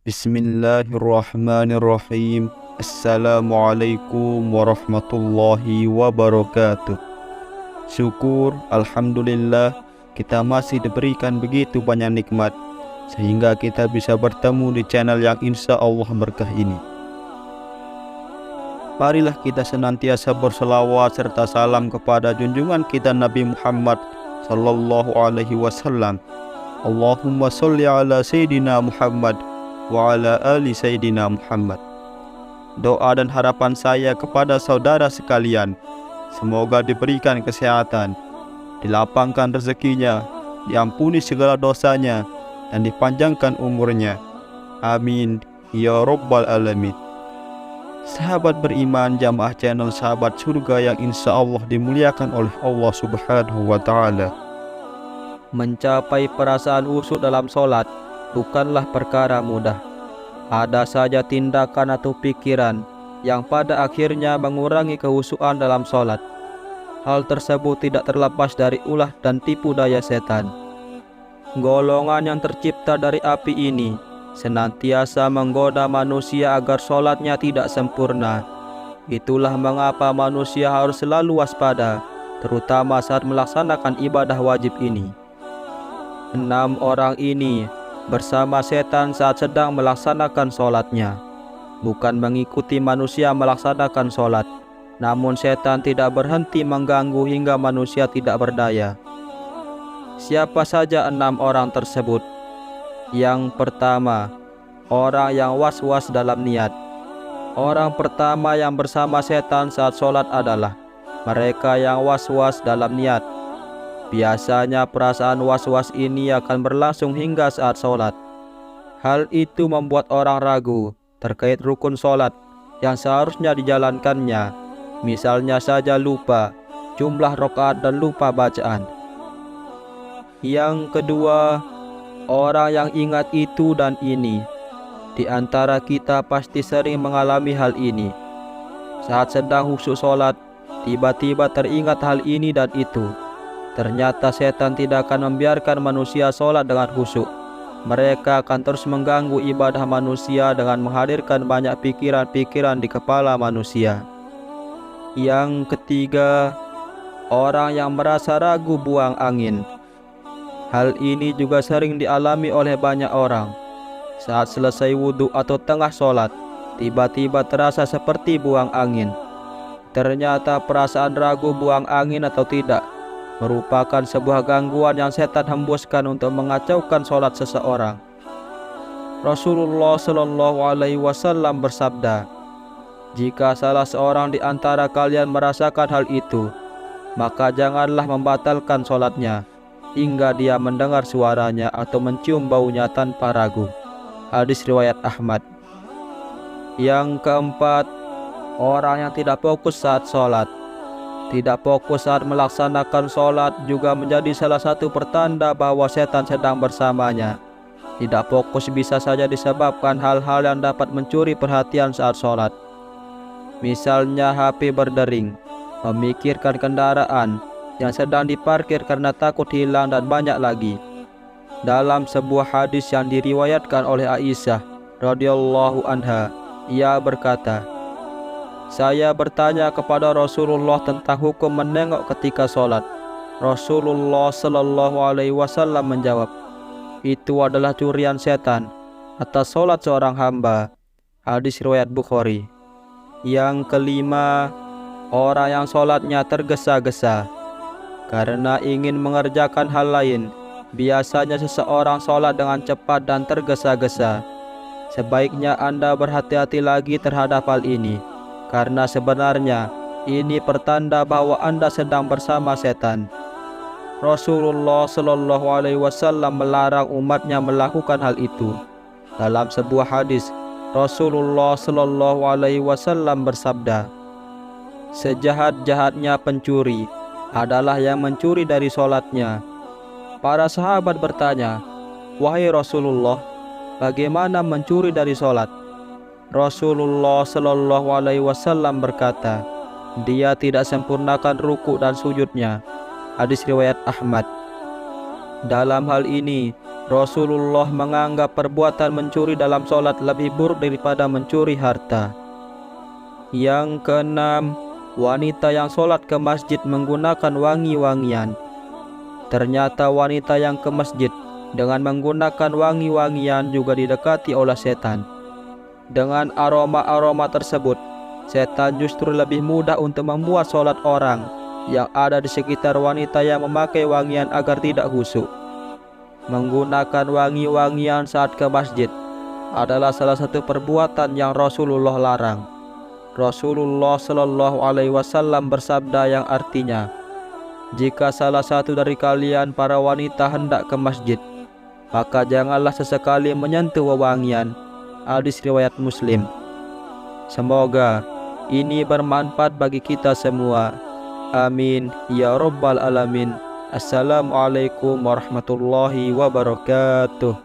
Bismillahirrahmanirrahim. Assalamualaikum warahmatullahi wabarakatuh. Syukur, Alhamdulillah, kita masih diberikan begitu banyak nikmat sehingga kita bisa bertemu di channel yang insya Allah berkah ini. Marilah kita senantiasa berselawat serta salam kepada junjungan kita Nabi Muhammad sallallahu alaihi wasallam. Allahumma sholli ala Sayyidina Muhammad wa ala ali Sayyidina Muhammad. Doa dan harapan saya kepada saudara sekalian, semoga diberikan kesehatan, dilapangkan rezekinya, diampuni segala dosanya, dan dipanjangkan umurnya. Amin ya rabbal alamin. Sahabat beriman, jamaah channel Sahabat Surga yang insya Allah dimuliakan oleh Allah Subhanahu wa Ta'ala. Mencapai perasaan khusyuk dalam sholat bukanlah perkara mudah. Ada saja tindakan atau pikiran yang pada akhirnya mengurangi kekhusyukan dalam sholat. Hal tersebut tidak terlepas dari ulah dan tipu daya setan. Golongan yang tercipta dari api ini senantiasa menggoda manusia agar sholatnya tidak sempurna. Itulah mengapa manusia harus selalu waspada, terutama saat melaksanakan ibadah wajib ini. 6 orang ini bersama setan saat sedang melaksanakan sholatnya. Bukan mengikuti manusia melaksanakan sholat, namun setan tidak berhenti mengganggu hingga manusia tidak berdaya. Siapa saja 6 orang tersebut? Yang pertama, orang yang was-was dalam niat. Orang pertama yang bersama setan saat sholat adalah mereka yang was-was dalam niat. Biasanya perasaan was-was ini akan berlangsung hingga saat sholat. Hal itu membuat orang ragu terkait rukun sholat yang seharusnya dijalankannya. Misalnya saja lupa jumlah rakaat dan lupa bacaan. Yang kedua, orang yang ingat itu dan ini. Di antara kita pasti sering mengalami hal ini. Saat sedang khusyuk sholat, tiba-tiba teringat hal ini dan itu. Ternyata setan tidak akan membiarkan manusia sholat dengan khusyuk. Mereka akan terus mengganggu ibadah manusia dengan menghadirkan banyak pikiran-pikiran di kepala manusia. Yang ketiga, orang yang merasa ragu buang angin. Hal ini juga sering dialami oleh banyak orang. Saat selesai wudhu atau tengah sholat, tiba-tiba terasa seperti buang angin. Ternyata perasaan ragu buang angin atau tidak merupakan sebuah gangguan yang setan hembuskan untuk mengacaukan sholat seseorang. Rasulullah Shallallahu Alaihi Wasallam bersabda, "Jika salah seorang di antara kalian merasakan hal itu, maka janganlah membatalkan sholatnya hingga dia mendengar suaranya atau mencium baunya tanpa ragu." Hadis riwayat Ahmad. Yang keempat, orang yang tidak fokus saat sholat. Tidak fokus saat melaksanakan sholat juga menjadi salah satu pertanda bahwa setan sedang bersamanya. Tidak fokus bisa saja disebabkan hal-hal yang dapat mencuri perhatian saat sholat. Misalnya HP berdering, memikirkan kendaraan yang sedang diparkir karena takut hilang, dan banyak lagi. Dalam sebuah hadis yang diriwayatkan oleh Aisyah radhiyallahu anha, ia berkata, "Saya bertanya kepada Rasulullah tentang hukum menengok ketika sholat. Rasulullah Shallallahu Alaihi Wasallam menjawab, itu adalah curian setan atas sholat seorang hamba." Hadis riwayat Bukhari. Yang kelima, orang yang sholatnya tergesa-gesa. Karena ingin mengerjakan hal lain, biasanya seseorang sholat dengan cepat dan tergesa-gesa. Sebaiknya Anda berhati-hati lagi terhadap hal ini, karena sebenarnya ini pertanda bahwa Anda sedang bersama setan. Rasulullah Shallallahu Alaihi Wasallam melarang umatnya melakukan hal itu. Dalam sebuah hadis, Rasulullah Shallallahu Alaihi Wasallam bersabda, "Sejahat-jahatnya pencuri adalah yang mencuri dari sholatnya." Para sahabat bertanya, "Wahai Rasulullah, bagaimana mencuri dari sholat?" Rasulullah Shallallahu Alaihi Wasallam berkata, "Dia tidak sempurnakan ruku dan sujudnya." Hadis riwayat Ahmad. Dalam hal ini, Rasulullah menganggap perbuatan mencuri dalam sholat lebih buruk daripada mencuri harta. Yang keenam, wanita yang sholat ke masjid menggunakan wangi-wangian. Ternyata wanita yang ke masjid dengan menggunakan wangi-wangian juga didekati oleh setan. Dengan aroma-aroma tersebut, setan justru lebih mudah untuk membuat sholat orang yang ada di sekitar wanita yang memakai wangian agar tidak khusyuk. Menggunakan wangi-wangian saat ke masjid adalah salah satu perbuatan yang Rasulullah larang. Rasulullah Shallallahu Alaihi Wasallam bersabda yang artinya, jika salah satu dari kalian para wanita hendak ke masjid, maka janganlah sesekali menyentuh wewangian. Hadis riwayat Muslim. Semoga ini bermanfaat bagi kita semua. Amin ya rabbal alamin. Assalamualaikum warahmatullahi wabarakatuh.